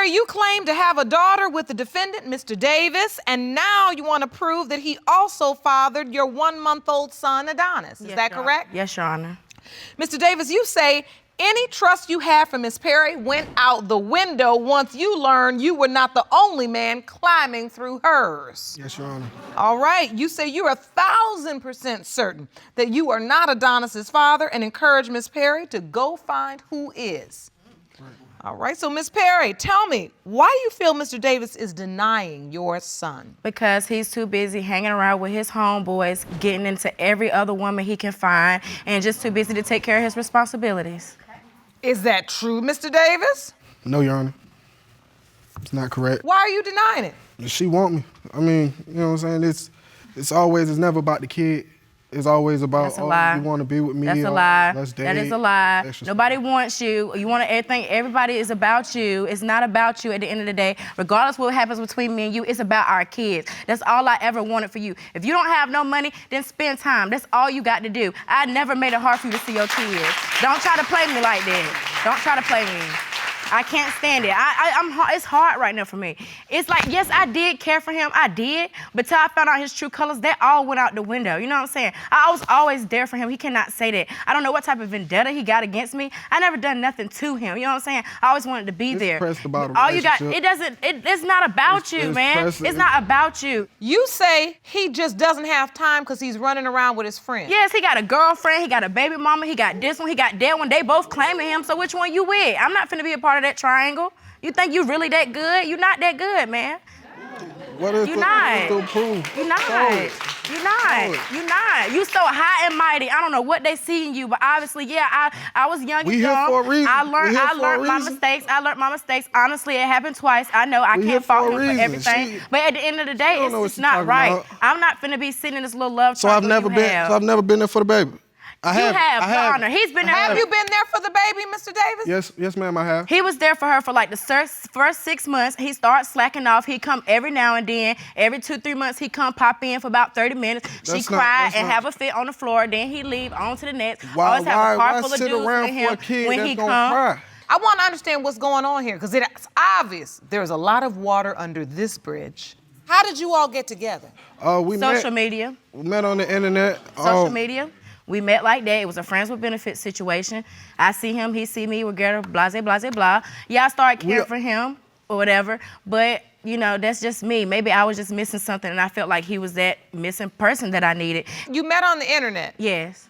Perry, you claim to have a daughter with the defendant, Mr. Davis, and now you want to prove that he also fathered your 1-month-old son, Adonis. Is that correct? Yes, Your Honor. Mr. Davis, you say any trust you had for Miss Perry went out the window once you learned you were not the only man climbing through hers. Yes, Your Honor. All right, you say you're 1,000% certain that you are not Adonis's father and encourage Miss Perry to go find who is. Right. All right, so Miss Perry, tell me, why do you feel Mr. Davis is denying your son? Because he's too busy hanging around with his homeboys, getting into every other woman he can find, and just too busy to take care of his responsibilities. Is that true, Mr. Davis? No, Your Honor. It's not correct. Why are you denying it? She want me. I mean, you know what I'm saying? It's never about the kid. It's always about, That's a lie. You want to be with me. That's a lie. Let's date. That is a lie. Nobody wants you. You want everything. Everybody is about you. It's not about you at the end of the day. Regardless what happens between me and you, it's about our kids. That's all I ever wanted for you. If you don't have no money, then spend time. That's all you got to do. I never made it hard for you to see your kids. Don't try to play me like that. Don't try to play me. I can't stand it. It's hard right now for me. It's like, yes, I did care for him. I did. But till I found out his true colors, that all went out the window. You know what I'm saying? I was always there for him. He cannot say that. I don't know what type of vendetta he got against me. I never done nothing to him. You know what I'm saying? I always wanted to be there. All you got, it's not about you, man. It's not about you. You say he just doesn't have time because he's running around with his friends. Yes, he got a girlfriend. He got a baby mama. He got this one. He got that one. They both claiming him. So which one you with? I'm not finna be a part of that triangle. You think you really that good? You not that good, man. What is You're not. You not. You not. You so high and mighty. I don't know what they see in you, but obviously, yeah, I was young and We here dumb. for a reason. I learned my mistakes. I learned my mistakes. Honestly, it happened twice. I know I can't fault him for everything. But at the end of the day, it's not right. I'm not finna be sitting in this little love triangle. So I've never been there for the baby. You have, Your Honor. He's been there. Have you been there for the baby, Mr. Davis? Yes, ma'am, I have. He was there for her for like the first 6 months. He started slacking off. He come every now and then. Every 2-3 months, he come pop in for about 30 minutes. She cried and have a fit on the floor. Then he leave on to the next. Always have a car full of dudes with him when he come. I want to understand what's going on here because it's obvious there's a lot of water under this bridge. How did you all get together? Social media. We met on the internet. Social media. We met like that. It was a friends with benefits situation. I see him, he see me, we're together, blah, blah, blah, blah. Yeah, I started caring for him or whatever, but you know, that's just me. Maybe I was just missing something and I felt like he was that missing person that I needed. You met on the internet? Yes.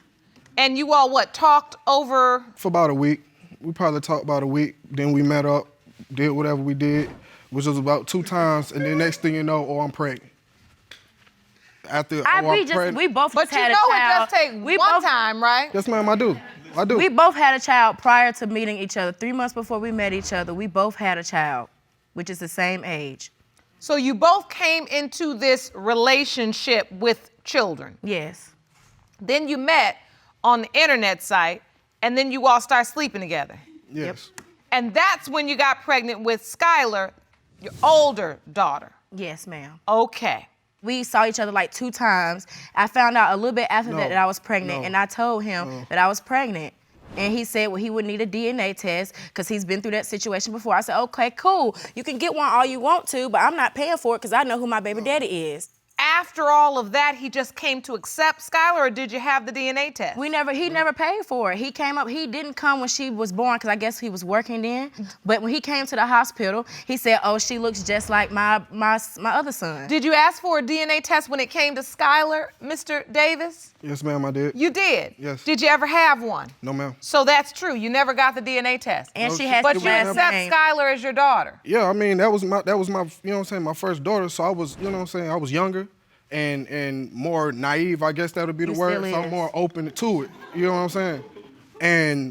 And you all, talked over? For about a week. We probably talked about a week. Then we met up, did whatever we did, which was about 2 times, and then next thing you know, I'm pregnant. We both but had a child. It just take one time, right? Yes, ma'am, I do. We both had a child prior to meeting each other. 3 months before we met each other, we both had a child, which is the same age. So you both came into this relationship with children? Yes. Then you met on the internet site, and then you all start sleeping together? Yes. Yep. And that's when you got pregnant with Skylar, your older daughter? Yes, ma'am. Okay. We saw each other like 2 times. I found out a little bit after that I was pregnant, and I told him that I was pregnant. And he said, well, he would need a DNA test because he's been through that situation before. I said, okay, cool. You can get one all you want to, but I'm not paying for it because I know who my baby daddy is. After all of that, he just came to accept Skylar, or did you have the DNA test? He never paid for it. He came up, he didn't come when she was born because I guess he was working then. But when he came to the hospital, he said, oh, she looks just like my other son. Did you ask for a DNA test when it came to Skylar, Mr. Davis? Yes, ma'am, I did. You did? Yes. Did you ever have one? No, ma'am. So that's true. You never got the DNA test. And she has But you accept Skylar as your daughter. Yeah, I mean, that was my, you know what I'm saying, my first daughter. So I was, you know what I'm saying, I was younger and more naive, I guess that would be the word. So I'm more open to it. You know what I'm saying?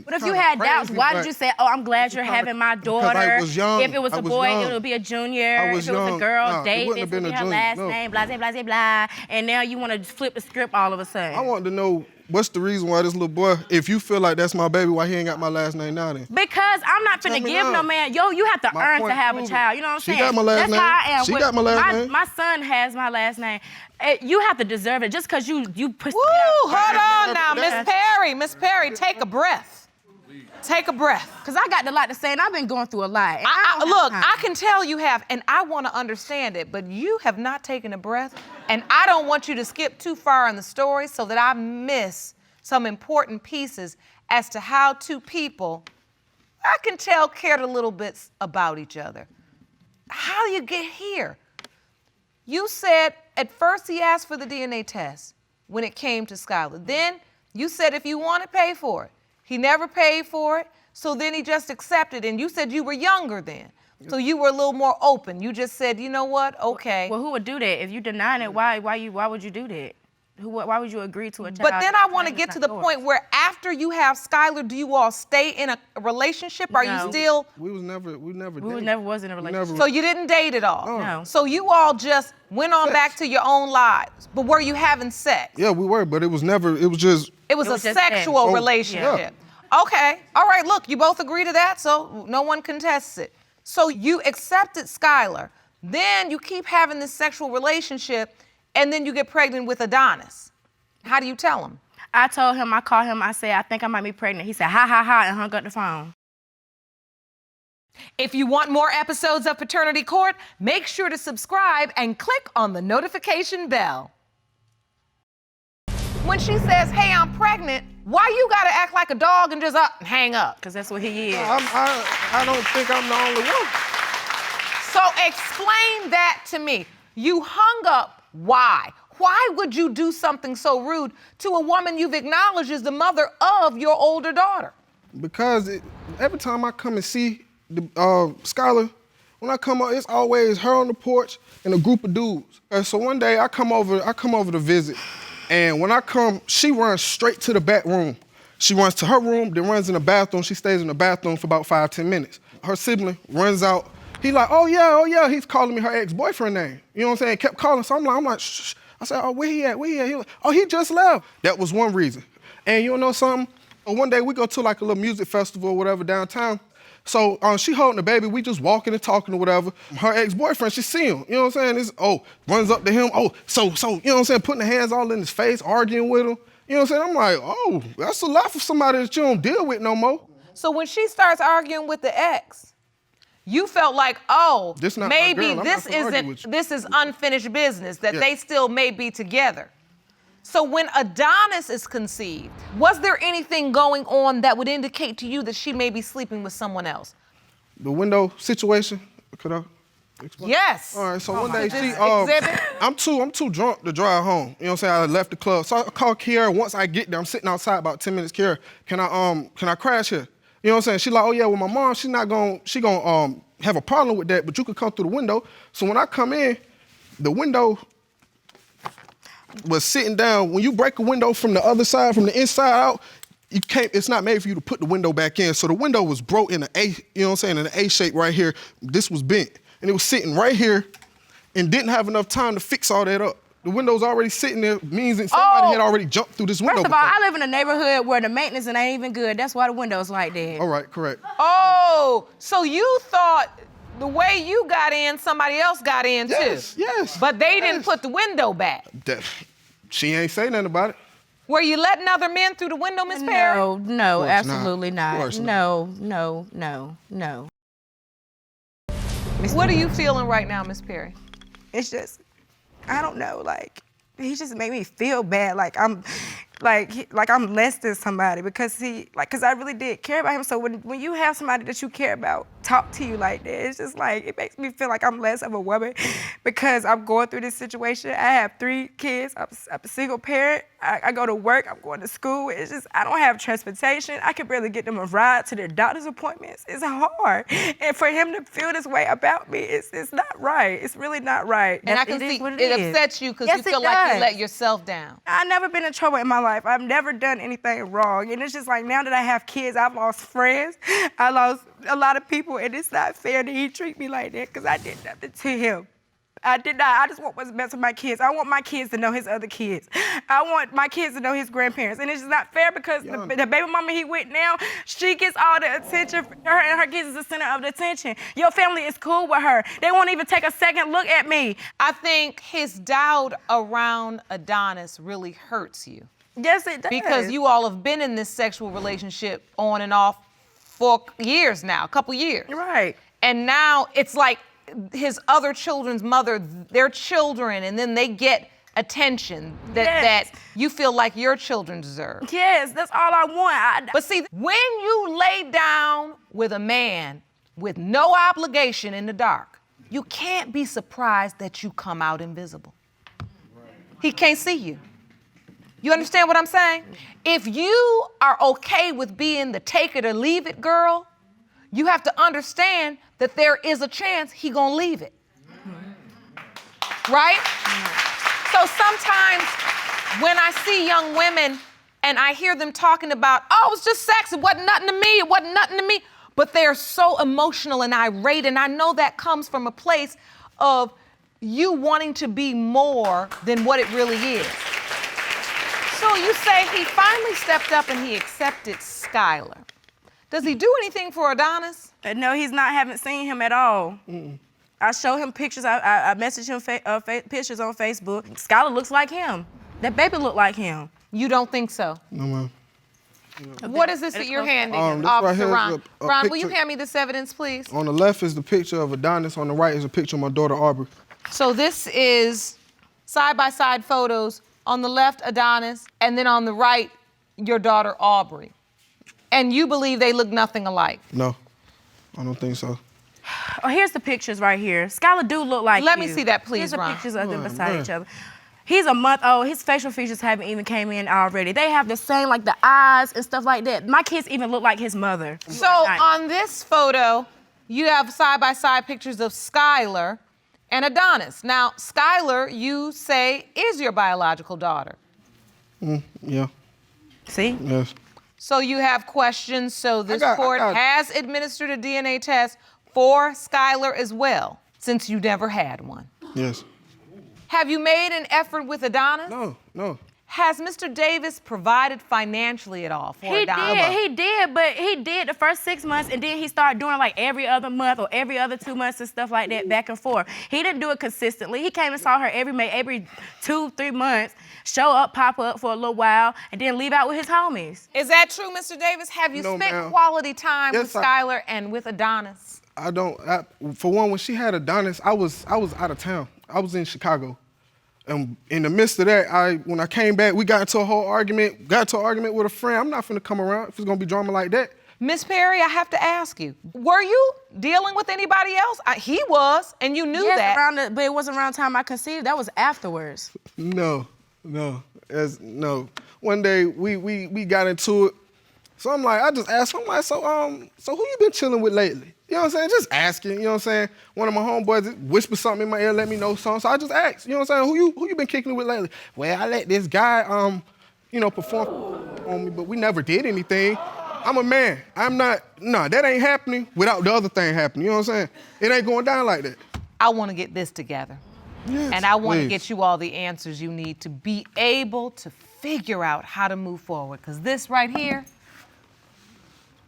But if you had doubts, why did you say, oh, I'm glad you're having my daughter? Because I was young. If it was a boy, it would be a junior. If it was a girl, David, it would be her last name, blah, blah, blah, blah. And now you want to flip the script all of a sudden. I wanted to know, what's the reason why this little boy, if you feel like that's my baby, why he ain't got my last name now then? Because I'm not finna give no man, you have to earn to have a child. You know what I'm saying? She got my last name. That's how I am. She got my last name. My son has my last name. You have to deserve it just because you push. Woo, hold on now, Miss Perry, take a breath. Take a breath. Because I got a lot to say, and I've been going through a lot. And Look, I can tell you have, and I want to understand it, but you have not taken a breath, and I don't want you to skip too far in the story so that I miss some important pieces as to how two people, I can tell, cared a little bit about each other. How do you get here? You said at first he asked for the DNA test when it came to Skylar. Then you said if you want to pay for it. He never paid for it, so then he just accepted. And you said you were younger then, so you were a little more open. You just said, you know what, okay. Well, who would do that? If you denying it, why would you do that? Why would you agree to a child? But then I want to get to the point where after you have Skylar, do you all stay in a relationship? Are you still? We never was in a relationship. So you didn't date at all? No. So you all just went on back to your own lives. But were you having sex? Yeah, we were, but it was never, it was just. It was a sexual relationship. Yeah. Okay, all right, look, you both agree to that, so no one contests it. So you accepted Skylar, then you keep having this sexual relationship, and then you get pregnant with Adonis. How do you tell him? I told him, I called him, I said, I think I might be pregnant. He said, ha, ha, ha, and hung up the phone. If you want more episodes of Paternity Court, make sure to subscribe and click on the notification bell. When she says, hey, I'm pregnant, why you gotta act like a dog and just hang up? Because that's what he is. I don't think I'm the only one. So explain that to me. You hung up. Why? Why would you do something so rude to a woman you've acknowledged is the mother of your older daughter? Because every time I come and see Skylar, when I come up, it's always her on the porch and a group of dudes. And so one day I come over to visit, and when I come, she runs straight to the back room. She runs to her room, then runs in the bathroom. She stays in the bathroom for about 5-10 minutes. Her sibling runs out. He like, oh yeah. He's calling me her ex-boyfriend name. You know what I'm saying? Kept calling, so I'm like, shh. I said, oh, where he at? He like, oh, he just left. That was one reason. And you know something? One day we go to like a little music festival or whatever downtown. So she holding the baby, we just walking and talking or whatever. Her ex-boyfriend, she see him, you know what I'm saying? Runs up to him, so, you know what I'm saying? Putting the hands all in his face, arguing with him. You know what I'm saying? I'm like, oh, that's a lot for somebody that you don't deal with no more. So when she starts arguing with the ex, you felt like, maybe this is unfinished business, that they still may be together. So when Adonis is conceived, was there anything going on that would indicate to you that she may be sleeping with someone else? The window situation, could I explain? Yes. All right, so one day I'm too drunk to drive home. You know what I'm saying? I left the club. So I called Kiara. Once I get there, I'm sitting outside about 10 minutes. Kiara, can I crash here? You know what I'm saying? She like, oh yeah, well my mom, she gonna have a problem with that, but you could come through the window. So when I come in, the window was sitting down. When you break a window from the other side, from the inside out, it's not made for you to put the window back in. So the window was broke in an A, you know what I'm saying, in an A shape right here. This was bent. And it was sitting right here and didn't have enough time to fix all that up. The window's already sitting there, means that somebody had already jumped through this window. First of all, I live in a neighborhood where the maintenance ain't even good. That's why the window's like that. All right, correct. Oh, so you thought the way you got in, somebody else got in too? Yes. But they didn't put the window back. She ain't say nothing about it. Were you letting other men through the window, Miss Perry? No, absolutely not. No. What are you feeling right now, Miss Perry? It's just, I don't know, like, he just made me feel bad, like I'm less than somebody because I really did care about him. So when you have somebody that you care about talk to you like that, it's just like, it makes me feel like I'm less of a woman because I'm going through this situation. I have 3 kids, I'm a single parent, I go to work, I'm going to school. It's just, I don't have transportation. I can barely get them a ride to their doctor's appointments. It's hard. And for him to feel this way about me, it's not right. It's really not right. And I can see it upsets you because you feel like you let yourself down. I've never been in trouble in my life. I've never done anything wrong. And it's just like, now that I have kids, I've lost friends. I lost a lot of people, and it's not fair that he treat me like that because I did nothing to him. I did not. I just want what's best for my kids. I want my kids to know his other kids. I want my kids to know his grandparents. And it's just not fair because the baby mama he with now, she gets all the attention. Her and her kids is the center of the attention. Your family is cool with her. They won't even take a second look at me. I think his doubt around Adonis really hurts you. Yes, it does. Because you all have been in this sexual relationship on and off for years now, a couple years. Right. And now it's like his other children's mother, their children, and then they get attention that you feel like your children deserve. Yes, that's all I want. But see, when you lay down with a man with no obligation in the dark, you can't be surprised that you come out invisible. He can't see you. You understand what I'm saying? If you are okay with being the take it or leave it girl, you have to understand that there is a chance he gonna leave it. Right? So sometimes when I see young women and I hear them talking about, oh, it was just sex, it wasn't nothing to me, it wasn't nothing to me, but they're so emotional and irate, and I know that comes from a place of you wanting to be more than what it really is. So you say he finally stepped up and he accepted Skylar. Does he do anything for Adonis? No, he's not. Haven't seen him at all. I show him pictures. I message him pictures on Facebook. Skylar looks like him. That baby look like him. You don't think so? No, ma'am. What is this that you're handing, this right Officer here is Ron? a Ron, will you picture. hand me this evidence, please? On the left is the picture of Adonis. On the right is a picture of my daughter, Aubrey. So this is side-by-side photos. On the left, Adonis, and then on the right, your daughter, Aubrey. And you believe they look nothing alike? No, I don't think so. Oh, here's the pictures right here. Skylar do look like Let you. me see that, please, Here's the Ron. pictures of them beside man. each other. He's a month old. His facial features haven't even came in already. They have the same, like the eyes and stuff like that. My kids even look like his mother. So on this photo, you have side-by-side pictures of Skylar and Adonis. Now, Skylar, you say, is your biological daughter. Yeah, See? yes. So you have questions. So this I court got- has administered a DNA test for Skylar as well, since you never had one. Yes. Have you made an effort with Adonis? No. Has Mr. Davis provided financially at all for Adonis? He did, but he did the first 6 months, and then he started doing like every other month or every other 2 months and stuff like that, back and forth. He didn't do it consistently. He came and saw her every 2-3 months, show up, pop up for a little while, and then leave out with his homies. Is that true, Mr. Davis? Have you No, spent ma'am. quality time Yes, with Skylar and with Adonis? I don't. For one, when she had Adonis, I was out of town. I was in Chicago. And in the midst of that, when I came back, we got into a whole argument. Got into an argument with a friend. I'm not finna come around if it's gonna be drama like that. Miss Perry, I have to ask you, were you dealing with anybody else? He was, and you knew Yes, that. but it wasn't around the time I conceived. That was afterwards. No. No. One day we got into it. So I'm like, I just asked him, I'm like, so who you been chilling with lately? You know what I'm saying? Just asking, you know what I'm saying? One of my homeboys whispered something in my ear, let me know something. So I just asked, you know what I'm saying? Who you been kicking it with lately? Well, I let this guy, perform on me, but we never did anything. I'm a man. That ain't happening without the other thing happening. You know what I'm saying? It ain't going down like that. I want to get this together. Yes, And I want to please. get you all the answers you need to be able to figure out how to move forward. Because this right here,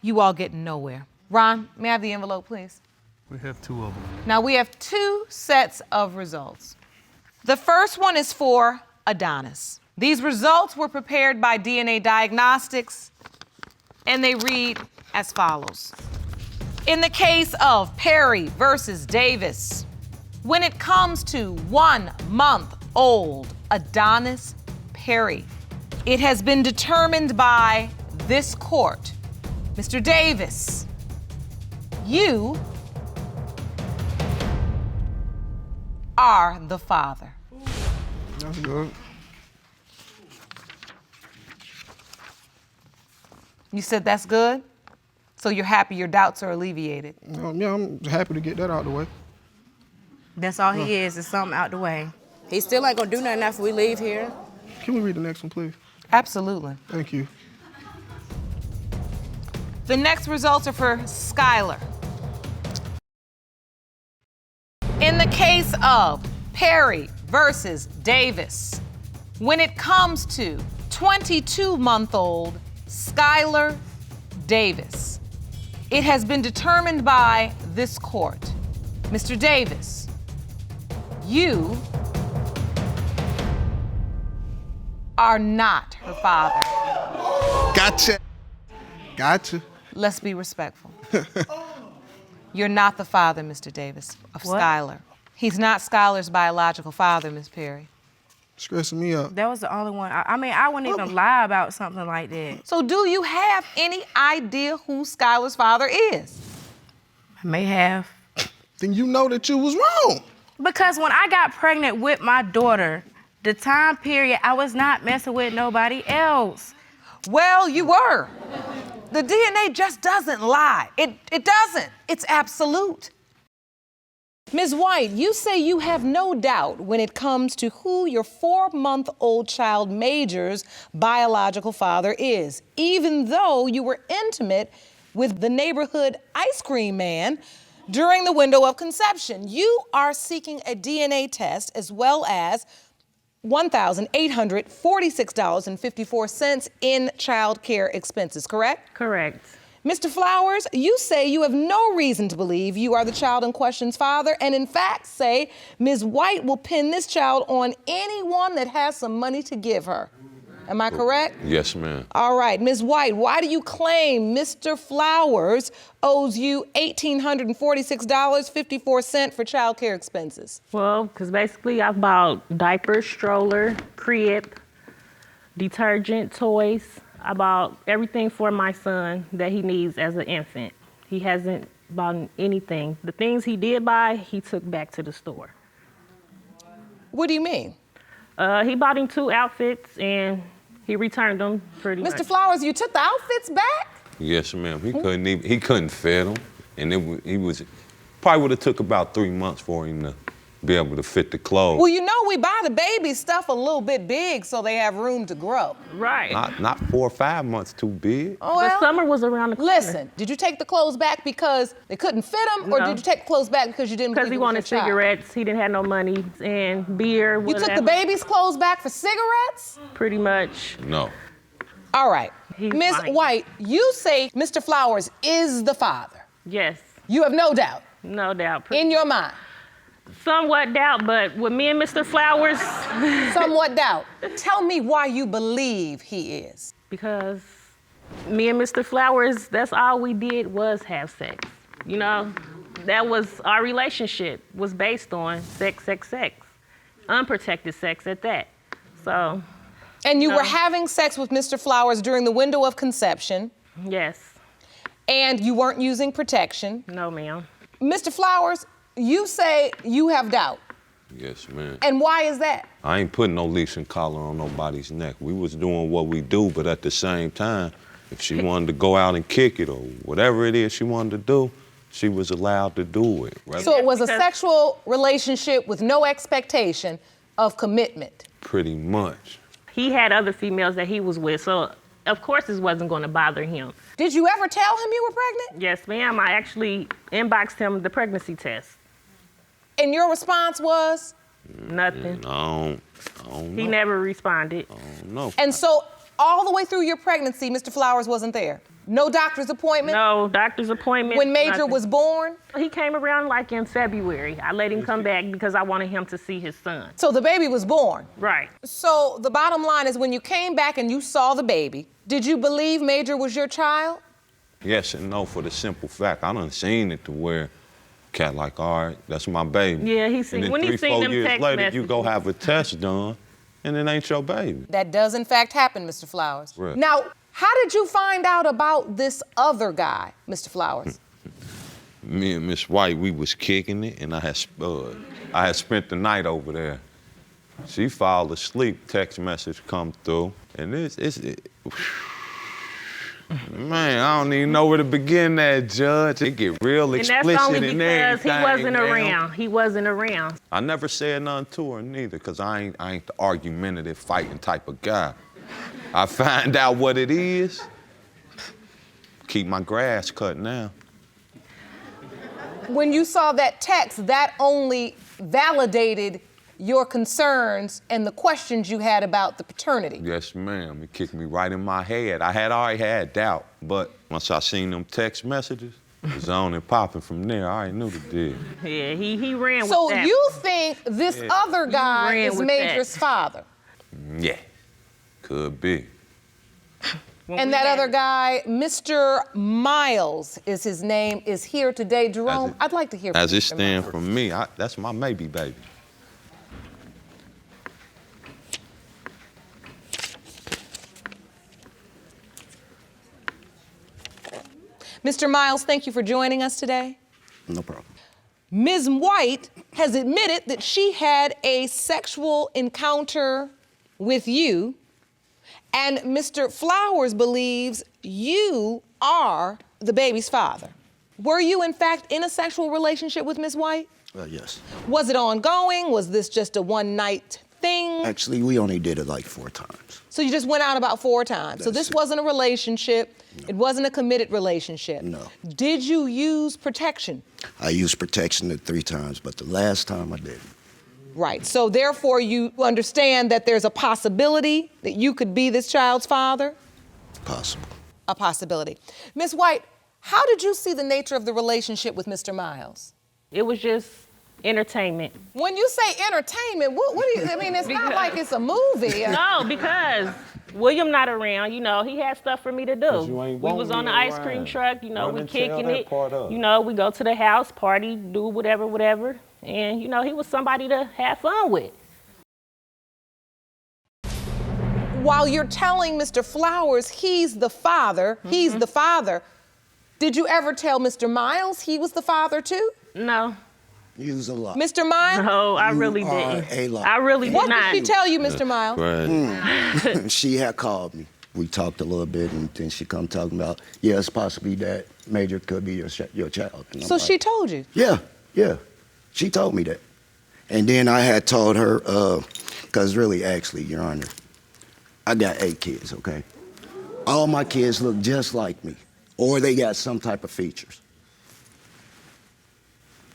you all getting nowhere. Ron, may I have the envelope, please? We have 2 of them. Now we have 2 sets of results. The first one is for Adonis. These results were prepared by DNA Diagnostics, and they read as follows. In the case of Perry versus Davis, when it comes to 1-month-old Adonis Perry, it has been determined by this court, Mr. Davis, you are the father. That's good. You said that's good? So you're happy your doubts are alleviated? Yeah, I'm happy to get that out of the way. That's all he is something out the way. He still ain't gonna do nothing after we leave here. Can we read the next one, please? Absolutely. Thank you. The next results are for Skylar. In the case of Perry versus Davis, when it comes to 22-month-old Skylar Davis, it has been determined by this court, Mr. Davis, you are not her father. Gotcha. Let's be respectful. You're not the father, Mr. Davis, of What? Skylar. He's not Skylar's biological father, Miss Perry. Stressing me out. That was the only one. I mean, I wouldn't even lie about something like that. So do you have any idea who Skylar's father is? I may have. Then you know that you was wrong. Because when I got pregnant with my daughter, the time period, I was not messing with nobody else. Well, you were. The DNA just doesn't lie. It doesn't. It's absolute. Ms. White, you say you have no doubt when it comes to who your 4-month-old child Major's biological father is, even though you were intimate with the neighborhood ice cream man during the window of conception. You are seeking a DNA test as well as $1,846.54 in child care expenses, correct? Correct. Mr. Flowers, you say you have no reason to believe you are the child in question's father, and in fact say Ms. White will pin this child on anyone that has some money to give her. Am I correct? Yes, ma'am. All right, Ms. White, why do you claim Mr. Flowers owes you $1,846.54 for child care expenses? Well, because basically I bought diapers, stroller, crib, detergent, toys. I bought everything for my son that he needs as an infant. He hasn't bought anything. The things he did buy, he took back to the store. What do you mean? He bought him 2 outfits and he returned them pretty much. Mr. Flowers, you took the outfits back? Yes, ma'am. He couldn't fit them, and he was probably would have took about 3 months for him to be able to fit the clothes. Well, you know we buy the baby stuff a little bit big so they have room to grow. Right. Not 4 or 5 months too big. Oh, The well, summer was around the corner. listen, did you take the clothes back because they couldn't fit them, or No. did you take the clothes back because you didn't Because believe he it was wanted your child? cigarettes, he didn't have no money, and beer, You whatever. took the baby's clothes back for cigarettes? Pretty much. No. All right. He's Ms. lying. White, you say Mr. Flowers is the father. Yes, You have no doubt no doubt. in your mind. Somewhat doubt, but with me and Mr. Flowers, Somewhat doubt. Tell me why you believe he is. because me and Mr. Flowers, that's all we did was have sex. You know, that was our relationship, was based on sex. Unprotected sex at that. So, And you No. were having sex with Mr. Flowers during the window of conception, yes, and you weren't using protection. no ma'am. Mr. Flowers, you say you have doubt. Yes, ma'am. And why is that? I ain't putting no leash and collar on nobody's neck. We was doing what we do, but at the same time, if she wanted to go out and kick it or whatever it is she wanted to do, she was allowed to do it. Right? So it was a Because- sexual relationship with no expectation of commitment. Pretty much. He had other females that he was with, so of course this wasn't going to bother him. Did you ever tell him you were pregnant? Yes, ma'am. I actually inboxed him the pregnancy test. And your response was? Nothing. I don't know. He never responded. I don't know. And so all the way through your pregnancy, Mr. Flowers wasn't there? No doctor's appointment? No doctor's appointment. When Major nothing. was born? He came around like in February. I let him come back because I wanted him to see his son. So the baby was born. Right. So the bottom line is when you came back and you saw the baby, did you believe Major was your child? Yes and no, for the simple fact, I done seen it to where cat like, all right, that's my baby. Yeah, he seen- And then when he 3, seen 4 them years text later, you go messages. have a test done, and it ain't your baby. That does in fact happen, Mr. Flowers. Right. Now, how did you find out about this other guy, Mr. Flowers? Me and Miss White, we was kicking it, and I had spent the night over there. She fallen asleep, text message come through, and man, I don't even know where to begin at, Judge. It get real And that's explicit only and because he everything, wasn't man. around. He wasn't around. I never said nothing to her neither, because I ain't the argumentative, fighting type of guy. I find out what it is, keep my grass cut now. When you saw that text, that only validated your concerns and the questions you had about the paternity. Yes, ma'am. It kicked me right in my head. I had already had doubt, but once I seen them text messages, it was on and popping from there. I already knew the deal. Yeah, he ran with So that. you think this other guy ran is with Major's that. father? Yeah, could be. And that other guy, Mr. Miles is his name, is here today. Jerome, I'd like to hear from As it Mr. stands Miles. for me, that's my maybe baby. Mr. Miles, thank you for joining us today. No problem. Ms. White has admitted that she had a sexual encounter with you, and Mr. Flowers believes you are the baby's father. Were you, in fact, in a sexual relationship with Ms. White? Yes. Was it ongoing? Was this just a one-night thing? Actually, we only did it like 4 times. So you just went out about 4 times. So That's this it. wasn't a relationship. No. It wasn't a committed relationship. No. Did you use protection? I used protection at 3 times, but the last time I didn't. Right. So therefore you understand that there's a possibility that you could be this child's father? Possible. A possibility. Ms. White, how did you see the nature of the relationship with Mr. Miles? It was just entertainment. When you say entertainment, what do you, I mean, it's not like it's a movie. No, because William not around, you know, he had stuff for me to do. You ain't We want was me on the ice around. cream truck, you know, Run we and tell kicking that it. part up. You know, we go to the house, party, do whatever. And, you know, he was somebody to have fun with. While you're telling Mr. Flowers he's the father, did you ever tell Mr. Miles he was the father too? No. Use a lot. Mr. Miles? No, I You really are didn't. a lot. I really What did not. did she tell you, Mr. Miles? Right. She had called me. We talked a little bit, and then she come talking about, yeah, it's possibly that Major could be your child. And I'm So like, she told you? Yeah. She told me that. And then I had told her, because really, actually, Your Honor, I got 8 kids, okay? All my kids look just like me, or they got some type of features.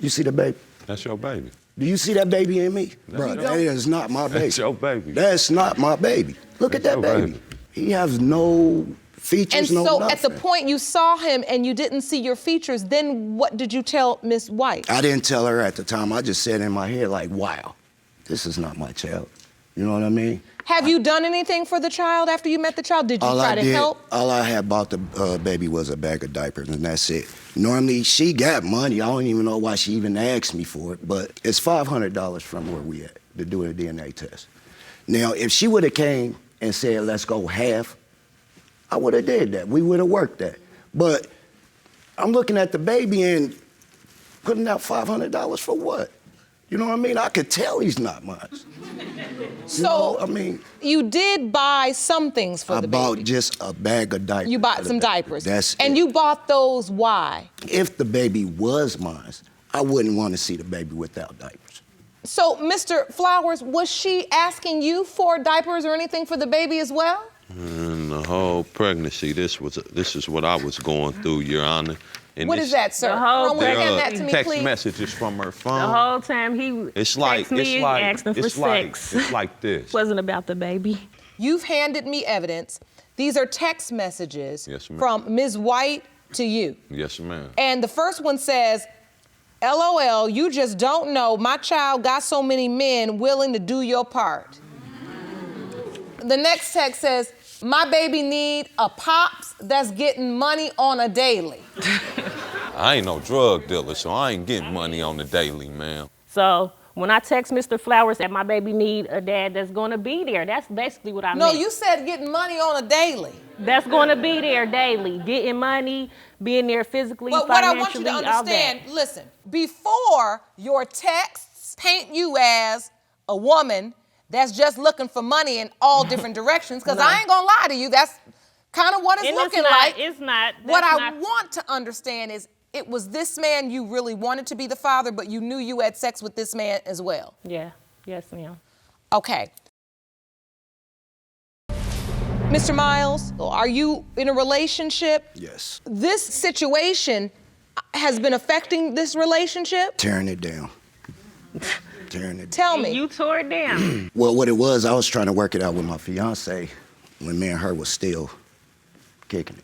You see the baby? That's your baby. Do you see that baby in me? Bro, that is not my baby. That's your baby. That's not my baby. Look at That's that your baby. baby. He has no features, And no so nothing. at the point you saw him and you didn't see your features, then what did you tell Miss White? I didn't tell her at the time. I just said in my head, like, wow, this is not my child. You know what I mean? Have you done anything for the child after you met the child? Did you try to help? All I had bought the baby was a bag of diapers, and that's it. Normally, she got money. I don't even know why she even asked me for it, but it's $500 from where we at to do a DNA test. Now, if she would have came and said, let's go half, I would have did that. We would have worked that. But I'm looking at the baby and putting out $500 for what? You know what I mean? I could tell he's not mine. So, I mean, you did buy some things for the baby. I bought just a bag of diapers. You bought for the some baby. diapers. That's and it. you bought those why? If the baby was mine, I wouldn't want to see the baby without diapers. So, Mr. Flowers, was she asking you for diapers or anything for the baby as well? And the whole pregnancy, this is what I was going through, Your Honor. And What this- is that, sir? The whole Ron, will you thing- hand that to me, text please? messages from her phone. The whole time he It's like texted me asking for sex. It's like this. Wasn't about the baby. You've handed me evidence. These are text messages Yes, ma'am. from Ms. White to you. Yes, ma'am. And the first one says, LOL, you just don't know. My child got so many men willing to do your part. The next text says, my baby need a pops that's getting money on a daily. I ain't no drug dealer, so I ain't getting money on the daily, ma'am. So when I text Mr. Flowers that my baby need a dad that's gonna be there, that's basically what I No, meant. you said getting money on a daily. That's gonna be there daily, getting money, being there physically, But what I want you financially, to all that. understand, listen, before your texts paint you as a woman that's just looking for money in all different directions, because I ain't gonna lie to you, that's kind of what it's And looking it's not, like. It's not. What that's I not- want to understand is it was this man you really wanted to be the father, but you knew you had sex with this man as well. Yeah, yes, ma'am. Okay. Mr. Miles, are you in a relationship? Yes. This situation has been affecting this relationship? Tearing it down. Tearing it down. Tell me. You tore it down. Well, what it was, I was trying to work it out with my fiance when me and her was still kicking it.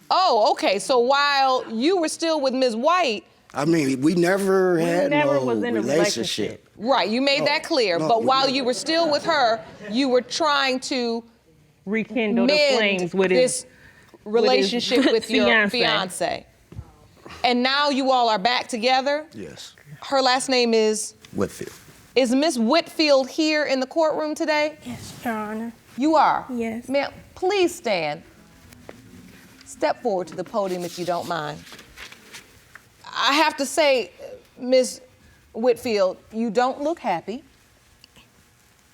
Oh, okay. So while you were still with Ms. White, I mean, we never had never no was in a relationship. right, you made that clear, no, but we while never. you were still with her, you were trying to Rekindle the mend flames with this relationship with your fiance. fiance. And now you all are back together? Yes. Her last name is? Whitfield. Is Miss Whitfield here in the courtroom today? Yes, Your Honor. You are? Yes. Ma'am, please stand. Step forward to the podium if you don't mind. I have to say, Ms. Whitfield, you don't look happy.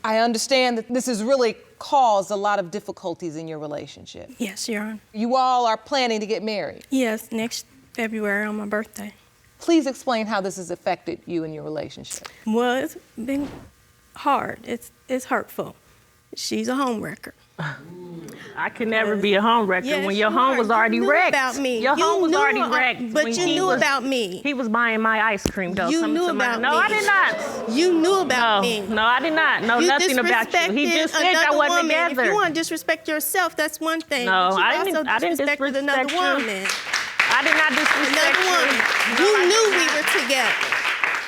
I understand that this has really caused a lot of difficulties in your relationship. Yes, Your Honor. You all are planning to get married. Yes, next February on my birthday. Please explain how this has affected you and your relationship. Well, it's been hard. It's hurtful. She's a homewrecker. I could never be a home wrecker Yes, when your you home are. was You already knew wrecked. about me. Your You home was knew already a- wrecked. but when you he knew was- about me. He was buying my ice cream though. You coming knew to my- about No, me. I did not. You knew about No, me. no, I did not know You nothing about you. He disrespected just said that another wasn't woman. together. If you want to disrespect yourself, that's one thing. No, but you I also didn't disrespected disrespect another you. woman. I did not disrespect Another woman. you. You No, I knew did we not. were together.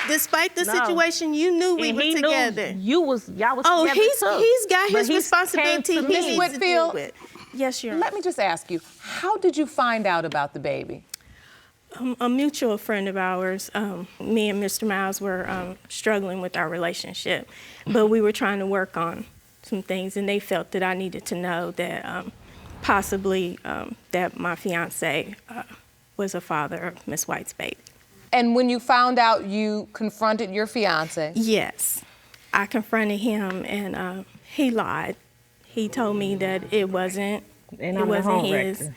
Despite the No. situation, you knew we And were he together. knew y'all was Oh, together too. he's got But his he responsibility. came to He me. needs to Whitfield, deal with. Yes, Your Honor. Let me just ask you, how did you find out about the baby? A mutual friend of ours, me and Mr. Miles were struggling with our relationship, but we were trying to work on some things, and they felt that I needed to know that possibly that my fiance was a father of Miss White's baby. And when you found out, you confronted your fiance. Yes, I confronted him, and he lied. He told me that it wasn't. And it I'm the wasn't home his. wrecker.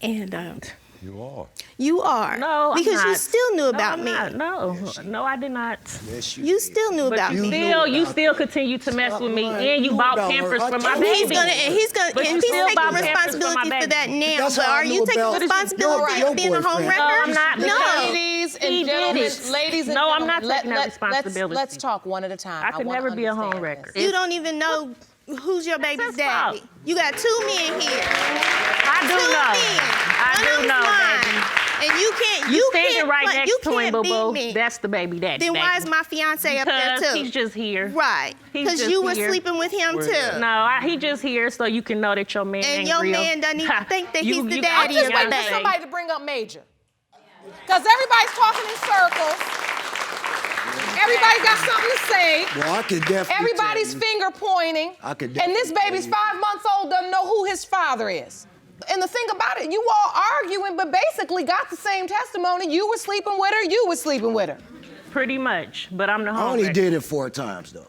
And You are. you are. No, I'm because you not. still knew No, about I'm me. not. No, I did not. Yes, You still knew But about you me. still continue to mess with me, lying. and you You bought about her. Pampers I for my told you. baby. He's gonna, But you he's still taking bought Pampers for my responsibility for baby. that now. That's But how I are you knew taking about responsibility your for being a home boyfriend. wrecker? No, I'm not. No. Ladies He and did gentlemen, it. ladies and No, I'm gentlemen, not taking that responsibility. Let's talk one at a time. I could wanna never be a home understand wrecker. this. You don't even know who's your baby's his daddy. fault. You got two men here. I do Two know. men. I One of do them's know, mine. baby. And you can't. You standing can't right play- next you to him, can't boo beat boo. me. That's the baby daddy. Then why is my fiance up there Because too? he's just here. Right. He's Because just you were here. sleeping with him too. No, he just here so you can know that your man And ain't your real. man doesn't even think that he's the I'm daddy just of waiting the for baby. somebody to bring up Major. Because everybody's talking in circles. Everybody got something to say. Well, I could definitely Everybody's tell you. finger pointing. I could And this definitely baby's tell you. 5 months old, doesn't know who his father is. And the thing about it, you all arguing, but basically got the same testimony. You were sleeping with her, you were sleeping with her. Pretty much, but I'm the I home only wrecker. did it 4 times though.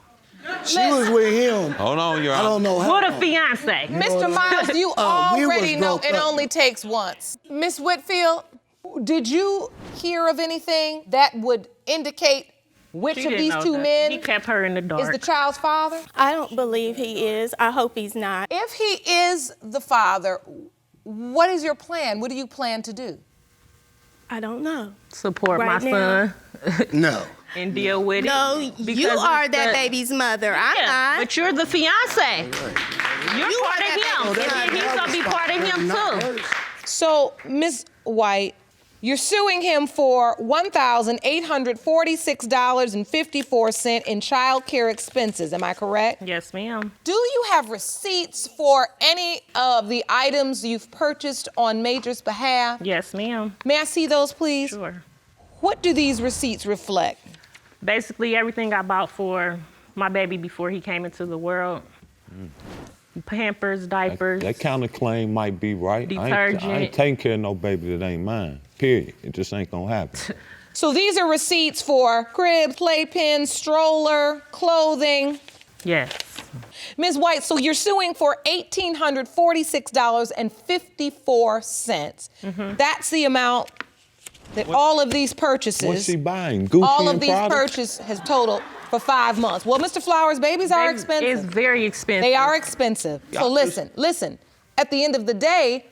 She was with him. Hold on, Your I Honor. don't know how. What a long. fiance. Mr. Miles, you we was already know broke it up. only takes once. Miss Whitfield, did you hear of anything that would indicate which She of didn't these know two that. men He kept her in the dark. is the child's father? I don't believe he is. I hope he's not. If he is the father, what is your plan? What do you plan to do? I don't know. Support Right my now. son No. and deal with it. No, you Because are it's that the- baby's mother. I'm Yeah, not. but you're the fiance. You're You part are of that him, baby's and then mother. he's gonna be part of him Not too. hers. So, Ms. White, you're suing him for $1,846.54 in child care expenses. Am I correct? Yes, ma'am. Do you have receipts for any of the items you've purchased on Major's behalf? Yes, ma'am. May I see those, please? Sure. What do these receipts reflect? Basically, everything I bought for my baby before he came into the world. Pampers, diapers. That kind of claim might be right. I Detergent. ain't taking care of no baby that ain't mine. Period. It just ain't gonna happen. So these are receipts for crib, playpen, stroller, clothing. Yes. Ms. White, so you're suing for $1,846.54. That's the amount that all of these purchases, What's she buying? Gucci all of and these Prada? purchases has totaled for 5 months. Well, Mr. Flowers, babies are expensive. It's very expensive. They are expensive. So Y'all listen. At the end of the day,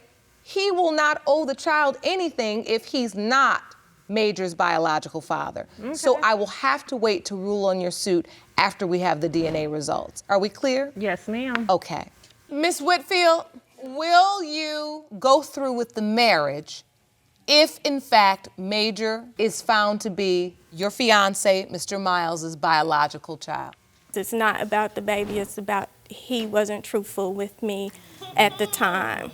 he will not owe the child anything if he's not Major's biological father. So I will have to wait to rule on your suit after we have the DNA results. Are we clear? Yes, ma'am. Okay. Miss Whitfield, will you go through with the marriage if, in fact, Major is found to be your fiance, Mr. Miles' biological child? It's not about the baby. It's about he wasn't truthful with me at the time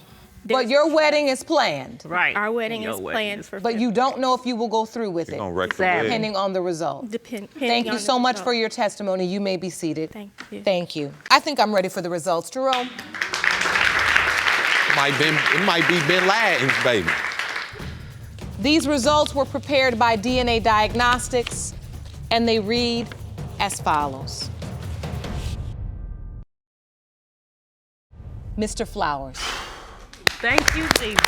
But your wedding is planned. Right. Our wedding Your is wedding planned is- for But you don't know if you will go through with You're it, gonna wreck the Exactly. wedding. depending on the result. depending Thank you on so the much result. for your testimony. You may be seated. Thank you. Thank you. I think I'm ready for the results. Jerome? It might be Bin Laden's baby. These results were prepared by DNA Diagnostics, and they read as follows. Mr. Flowers. Thank you, Jesus.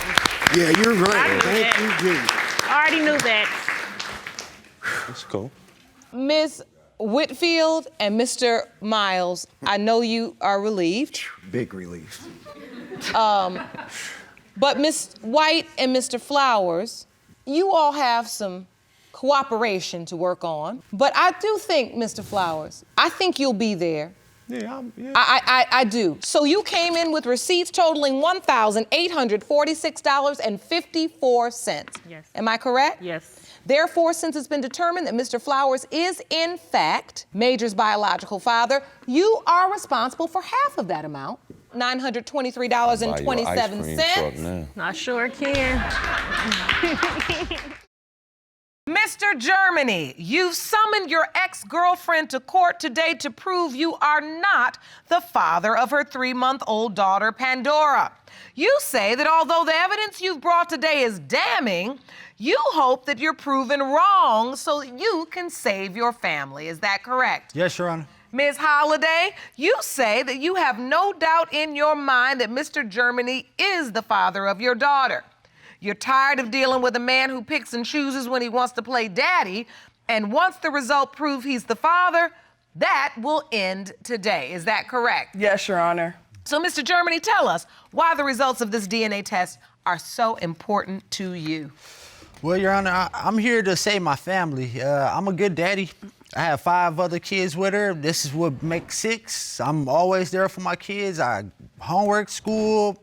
Yeah, you're I right. knew Thank that. you, Jesus. I already knew that. That's cool. Ms. Whitfield and Mr. Miles, I know you are relieved, Big relief. but Ms. White and Mr. Flowers, you all have some cooperation to work on. But I do think, Mr. Flowers, I think you'll be there. Yeah, I do. So you came in with receipts totaling $1,846.54. Yes. Am I correct? Yes. Therefore, since it's been determined that Mr. Flowers is in fact Major's biological father, you are responsible for half of that amount, $923.27. Buy your ice cream truck now. I sure can. Mr. Germany, you've summoned your ex-girlfriend to court today to prove you are not the father of her 3-month-old daughter, Pandora. You say that although the evidence you've brought today is damning, you hope that you're proven wrong so that you can save your family. Is that correct? Yes, Your Honor. Ms. Holliday, you say that you have no doubt in your mind that Mr. Germany is the father of your daughter. You're tired of dealing with a man who picks and chooses when he wants to play daddy, and once the result proves he's the father, that will end today. Is that correct? Yes, Your Honor. So, Mr. Germany, tell us why the results of this DNA test are so important to you. Well, Your Honor, I'm here to save my family. I'm a good daddy. I have 5 other kids with her. This is what makes 6. I'm always there for my kids. Homework, school,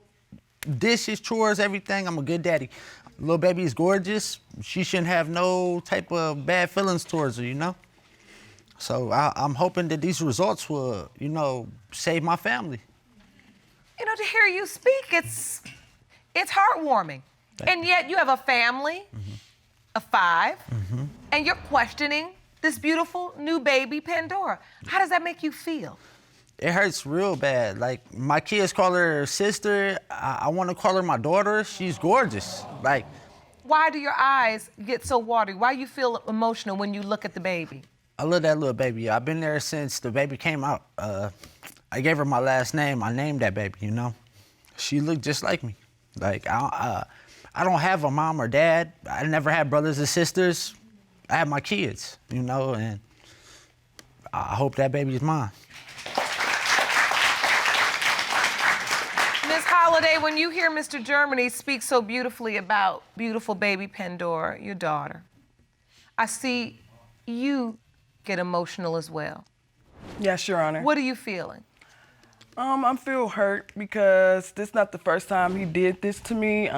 dishes, chores, everything. I'm a good daddy. Little baby is gorgeous. She shouldn't have no type of bad feelings towards her, you know? So I'm hoping that these results will, save my family. You know, to hear you speak, it's heartwarming. And yet you have a family of 5, and you're questioning this beautiful new baby, Pandora. How does that make you feel? It hurts real bad. Like, my kids call her sister. I want to call her my daughter. She's gorgeous. Like, Why do your eyes get so watery? Why you feel emotional when you look at the baby? I love that little baby. I've been there since the baby came out. I gave her my last name. I named that baby, you know? She looked just like me. Like, I don't have a mom or dad. I never had brothers or sisters. I have my kids, and I hope that baby is mine. Ms. Holliday, when you hear Mr. Germany speak so beautifully about beautiful baby Pandora, your daughter, I see you get emotional as well. Yes, Your Honor. What are you feeling? I feel hurt because this is not the first time he did this to me.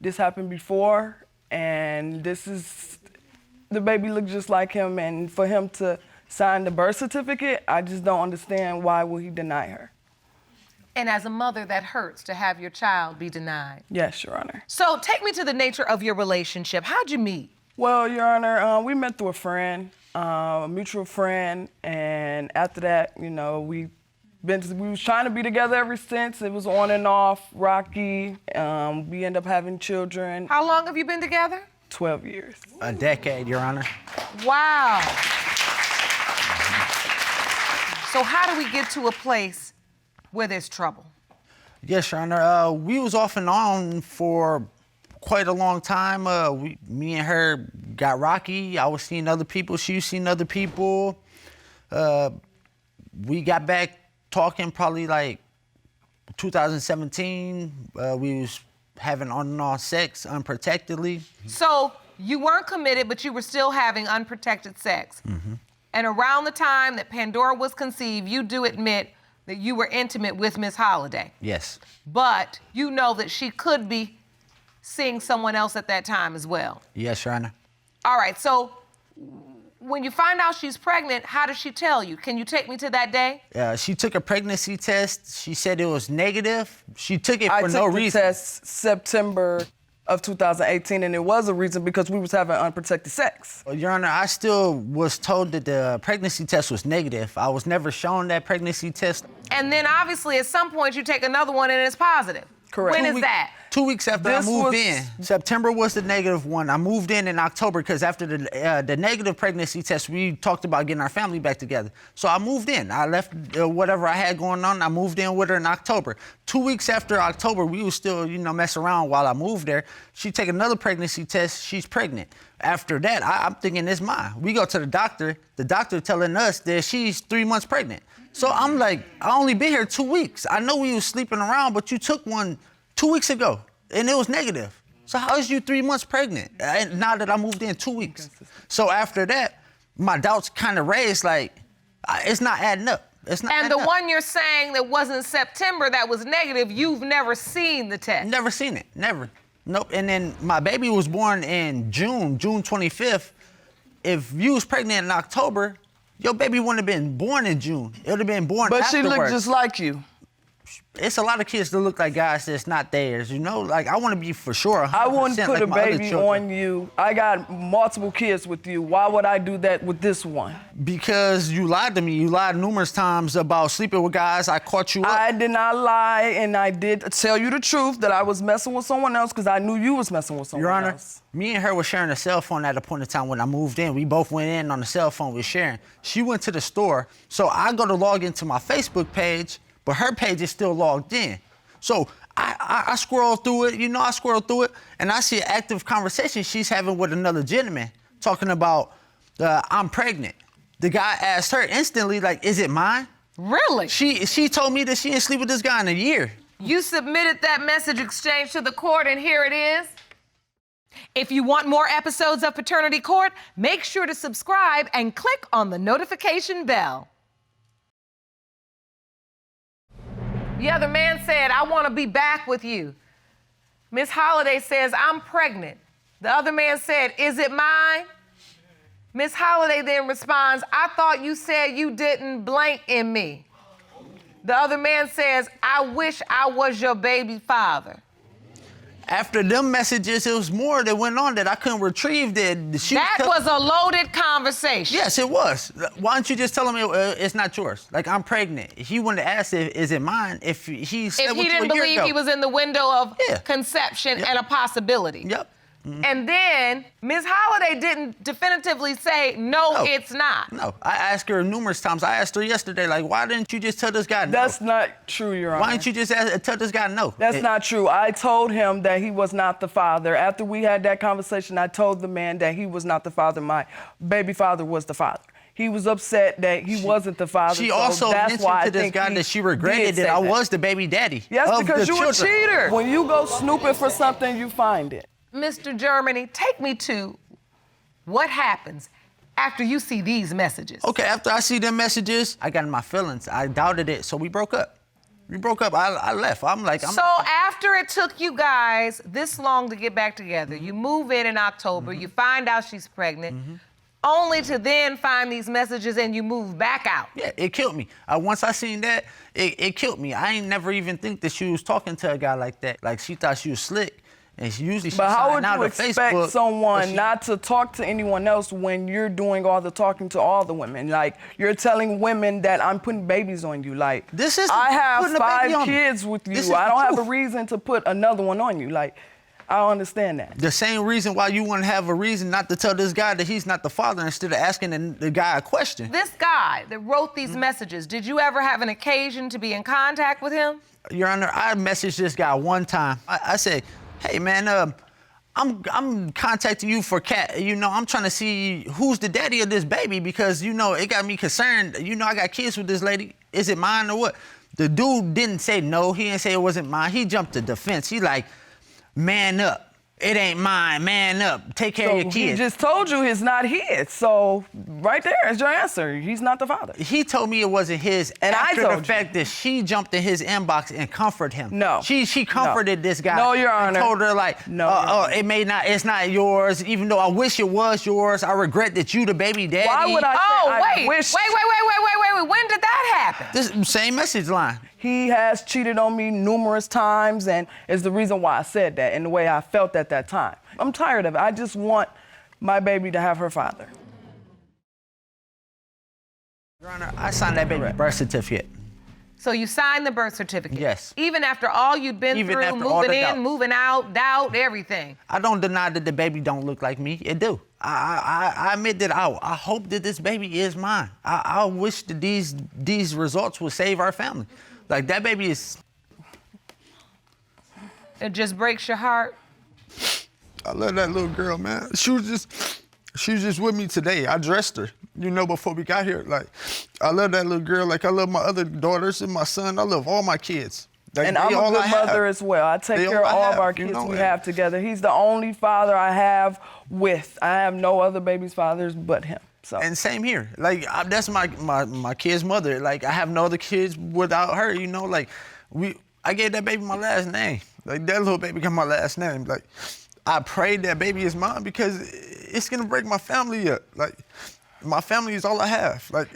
This happened before, and the baby looked just like him, and for him to sign the birth certificate, I just don't understand why would he deny her. And as a mother, that hurts to have your child be denied. Yes, Your Honor. So take me to the nature of your relationship. How'd you meet? Well, Your Honor, we met through a friend, a mutual friend, and after that, we was trying to be together ever since. It was on and off, rocky. We ended up having children. How long have you been together? 12 years. A decade, Your Honor. Wow. So how do we get to a place where there's trouble? Yes, Your Honor. We was off and on for quite a long time. Me and her got rocky. I was seeing other people. She was seeing other people. We got back talking probably like 2017. We was having on and on sex unprotectedly. So you weren't committed, but you were still having unprotected sex. And around the time that Pandora was conceived, you do admit that you were intimate with Ms. Holliday. Yes. But you know that she could be seeing someone else at that time as well. Yes, Your Honor. All right, so When you find out she's pregnant, how does she tell you? Can you take me to that day? She took a pregnancy test. She said it was negative. She took it for no reason. I took the test September of 2018, and it was a reason because we was having unprotected sex. Your Honor, I still was told that the pregnancy test was negative. I was never shown that pregnancy test. And then obviously at some point you take another one and it's positive. Correct. When is that? 2 weeks after I moved in. September was the negative one. I moved in October because after the negative pregnancy test, we talked about getting our family back together. So I moved in. I left whatever I had going on. I moved in with her in October. 2 weeks after October, we were still, messing around while I moved there. She take another pregnancy test. She's pregnant. After that, I'm thinking it's mine. We go to the doctor telling us that she's 3 months pregnant. So I'm like, I only been here 2 weeks. I know we was sleeping around, but you took one 2 weeks ago, and it was negative. So how is you 3 months pregnant? And now that I moved in 2 weeks. So after that, my doubts kind of raised, like, it's not adding up. It's not And the one you're saying that wasn't September that was negative, you've never seen the test? Never seen it, never. Nope, and then my baby was born in June 25th. If you was pregnant in October, your baby wouldn't have been born in June. It would have been born But afterwards. she looked just like you. It's a lot of kids that look like guys that's not theirs, Like, I want to be for sure 100% I wouldn't put like a my other baby children. on you. I got multiple kids with you. Why would I do that with this one? Because you lied to me. You lied numerous times about sleeping with guys. I caught you up. I did not lie, and I did tell you the truth that I was messing with someone else because I knew you was messing with someone Your Honor, else. me and her were sharing a cell phone at a point in time when I moved in. We both went in on the cell phone we were sharing. She went to the store, so I go to log into my Facebook page, but her page is still logged in. So I scroll through it, I scroll through it, and I see an active conversation she's having with another gentleman talking about, I'm pregnant. The guy asked her instantly, like, is it mine? Really? She told me that she didn't sleep with this guy in a year. You submitted that message exchange to the court, and here it is. If you want more episodes of Paternity Court, make sure to subscribe and click on the notification bell. The other man said, I want to be back with you. Miss Holiday says, I'm pregnant. The other man said, is it mine? Miss Holiday then responds, I thought you said you didn't blank in me. The other man says, I wish I was your baby father. After them messages, it was more that went on that I couldn't retrieve. That was a loaded conversation. Yes, it was. Why don't you just tell him it's not yours? Like, I'm pregnant. He wouldn't have asked is it mine if he said if he didn't believe he was in the window of conception and a possibility. Yep. And then Ms. Holiday didn't definitively say, no, it's not. No, I asked her numerous times. I asked her yesterday, like, why didn't you just tell this guy no? That's not true, Your Honor. Why didn't you just tell this guy no? That's not true. I told him that he was not the father. After we had that conversation, I told the man that he was not the father. My baby father was the father. He was upset that he wasn't the father. She so also that's mentioned why to I this think guy that she regretted that I was the baby daddy. Yes, of because the you a children. cheater. When you go snooping for something, you find it. Mr. Germany, take me to what happens after you see these messages. Okay, after I see them messages, I got in my feelings. I doubted it, so we broke up. I left. So after it took you guys this long to get back together, you move in October, you find out she's pregnant, only to then find these messages and you move back out. Yeah, it killed me. Once I seen that, it killed me. I ain't never even think that she was talking to a guy like that. Like, she thought she was slick. And but how would you expect someone not to talk to anyone else when you're doing all the talking to all the women? Like, you're telling women that I'm putting babies on you. Like, I have 5 kids with you. I don't have a reason to put another one on you. Like, I don't understand that. The same reason why you wouldn't have a reason not to tell this guy that he's not the father instead of asking the guy a question. This guy that wrote these messages, did you ever have an occasion to be in contact with him? Your Honor, I messaged this guy one time. I said, hey, man, I'm contacting you for cat. I'm trying to see who's the daddy of this baby because, it got me concerned. I got kids with this lady. Is it mine or what? The dude didn't say no. He didn't say it wasn't mine. He jumped to defense. He like, man up. It ain't mine, man up, take care of your He kids. just told you it's not his. So right there is your answer. He's not the father. He told me it wasn't his, And I after told the you. fact that she jumped in his inbox and comforted him. No. She comforted this guy. No, Your Honor. And told her like, No, Your Honor. it's not yours, even though I wish it was yours. I regret that you the baby daddy. Why would I say Oh, I wait. wish? Wait. When did that happen? This same message line. He has cheated on me numerous times and is the reason why I said that and the way I felt at that time. I'm tired of it. I just want my baby to have her father. Your Honor, I signed that baby birth certificate. So you signed the birth certificate? Yes. Even after all you'd been Even through, after all moving the in, doubt. moving out, doubt, everything. I don't deny that the baby don't look like me. It do. I admit that I hope that this baby is mine. I wish that these results would save our family. Like, that baby is... It just breaks your heart. I love that little girl, man. She was just with me today. I dressed her, before we got here. Like, I love that little girl. Like, I love my other daughters and my son. I love all my kids. Like, And I'm a good mother as well. I take care of all of our kids we have together. He's the only father I have with. I have no other baby's fathers but him. So. And same here. Like, that's my kid's mother. Like, I have no other kids without her, Like, I gave that baby my last name. Like, that little baby got my last name. Like, I prayed that baby is mine because it's gonna break my family up. Like, my family is all I have. Like.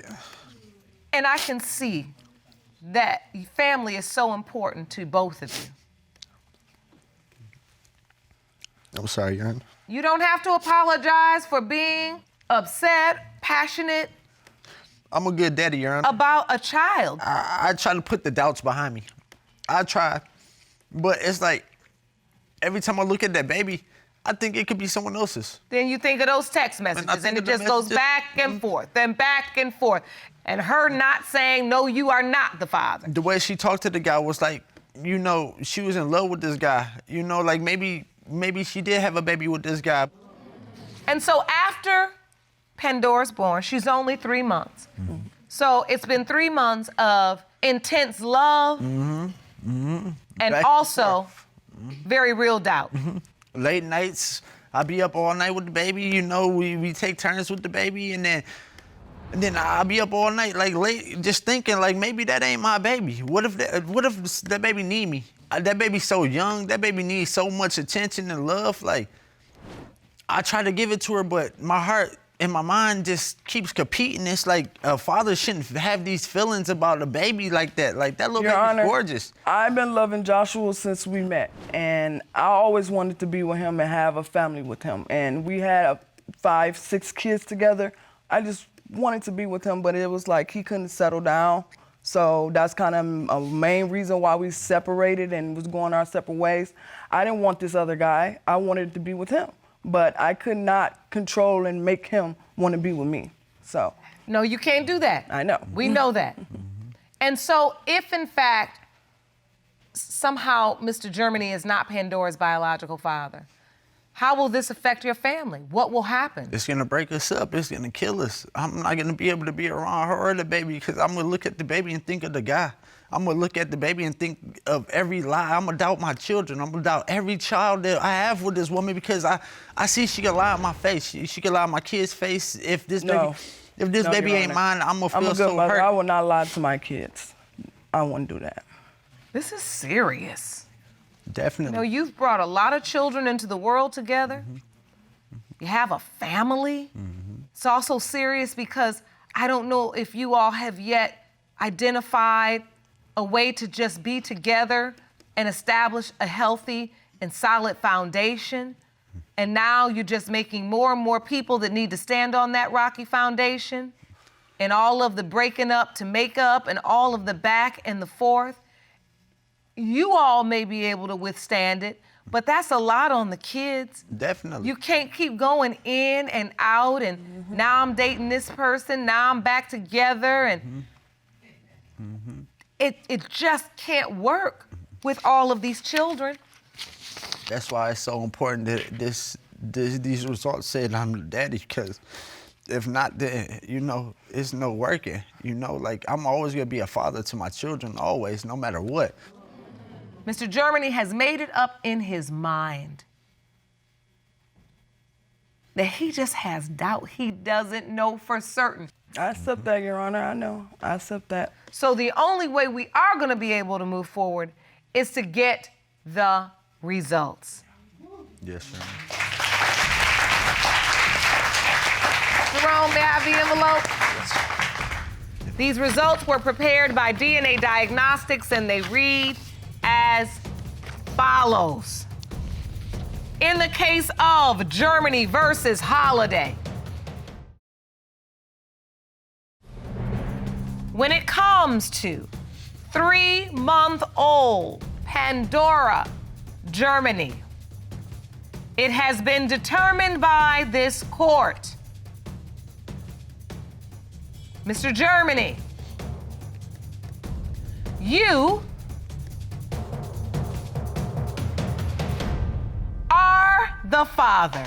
And I can see that family is so important to both of you. I'm sorry, Your Honor. You don't have to apologize for being upset, passionate I'm a good daddy, Your Honor. about a child. I try to put the doubts behind me. I try. But it's like, every time I look at that baby, I think it could be someone else's. Then you think of those text messages, and it just goes back and forth, and back and forth. And her not saying, no, you are not the father. The way she talked to the guy was like, she was in love with this guy. Like maybe she did have a baby with this guy. And so after Pandora's born, she's only 3 months. Mm-hmm. So it's been 3 months of intense love and Back also very real doubt. Late nights, I be up all night with the baby. We take turns with the baby, and then I'll be up all night, like late, just thinking, like, maybe that ain't my baby. What if that baby need me? That baby's so young. That baby needs so much attention and love. Like, I try to give it to her, but my heart and my mind just keeps competing. It's like a father shouldn't have these feelings about a baby like that. Like, that little Your baby's Honor, gorgeous. I've been loving Joshua since we met, and I always wanted to be with him and have a family with him. And we had 5, 6 kids together. I just wanted to be with him, but it was like he couldn't settle down. So that's kind of a main reason why we separated and was going our separate ways. I didn't want this other guy. I wanted to be with him, but I could not control and make him want to be with me. So. No, you can't do that. I know. We know that. And so if, in fact, somehow Mr. Germany is not Pandora's biological father, how will this affect your family? What will happen? It's gonna break us up. It's gonna kill us. I'm not gonna be able to be around her or the baby because I'm gonna look at the baby and think of the guy. I'm gonna look at the baby and think of every lie. I'm gonna doubt my children. I'm gonna doubt every child that I have with this woman because I see she can lie in my face. She can lie in my kid's face. If this baby ain't mine, I'm gonna feel I'm a good so mother. hurt. I will not lie to my kids. I wouldn't do that. This is serious. Definitely. You've brought a lot of children into the world together. You have a family. It's also serious because I don't know if you all have yet identified a way to just be together and establish a healthy and solid foundation. And now you're just making more and more people that need to stand on that rocky foundation, and all of the breaking up to make up and all of the back and the forth. You all may be able to withstand it, but that's a lot on the kids. Definitely. You can't keep going in and out, and now I'm dating this person, now I'm back together, and it just can't work with all of these children. That's why it's so important that these results say that I'm the daddy, because if not, then, it's no working. Like, I'm always gonna be a father to my children, always, no matter what. Mr. Germany has made it up in his mind that he just has doubt. He doesn't know for certain. I accept that, Your Honor. I know. I accept that. So the only way we are going to be able to move forward is to get the results. Yes, sir. Jerome, may I have the envelope? These results were prepared by DNA Diagnostics, and they read as follows. In the case of Germany versus Holiday, when it comes to 3-month-old Pandora, Germany, it has been determined by this court. Mr. Germany, you are the father.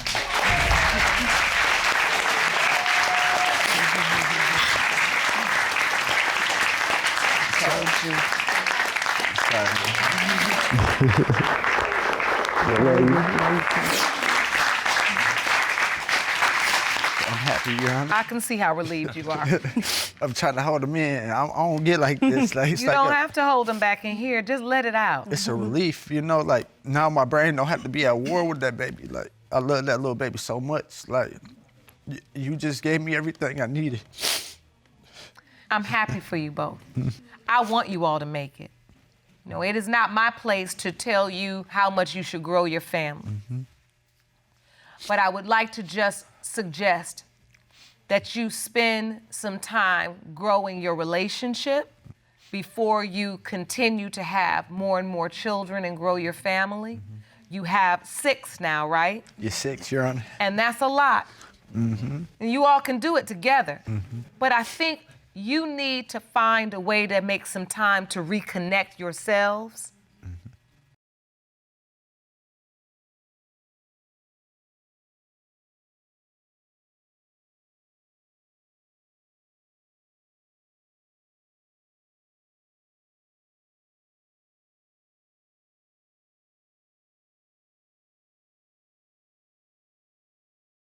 I'm happy, Your Honor. I can see how relieved you are. I'm trying to hold him in. I don't get like this. Like, it's You like don't have to hold him back in here. Just let it out. It's a relief, you know. Like now, my brain don't have to be at war with that baby. Like I love that little baby so much. Like you just gave me everything I needed. I'm happy for you both. I want you all to make it. You know, it is not my place to tell you how much you should grow your family. But I would like to just suggest that you spend some time growing your relationship before you continue to have more and more children and grow your family. You have 6 now, right? You're 6, Your Honor. And that's a lot. And you all can do it together. But I think you need to find a way to make some time to reconnect yourselves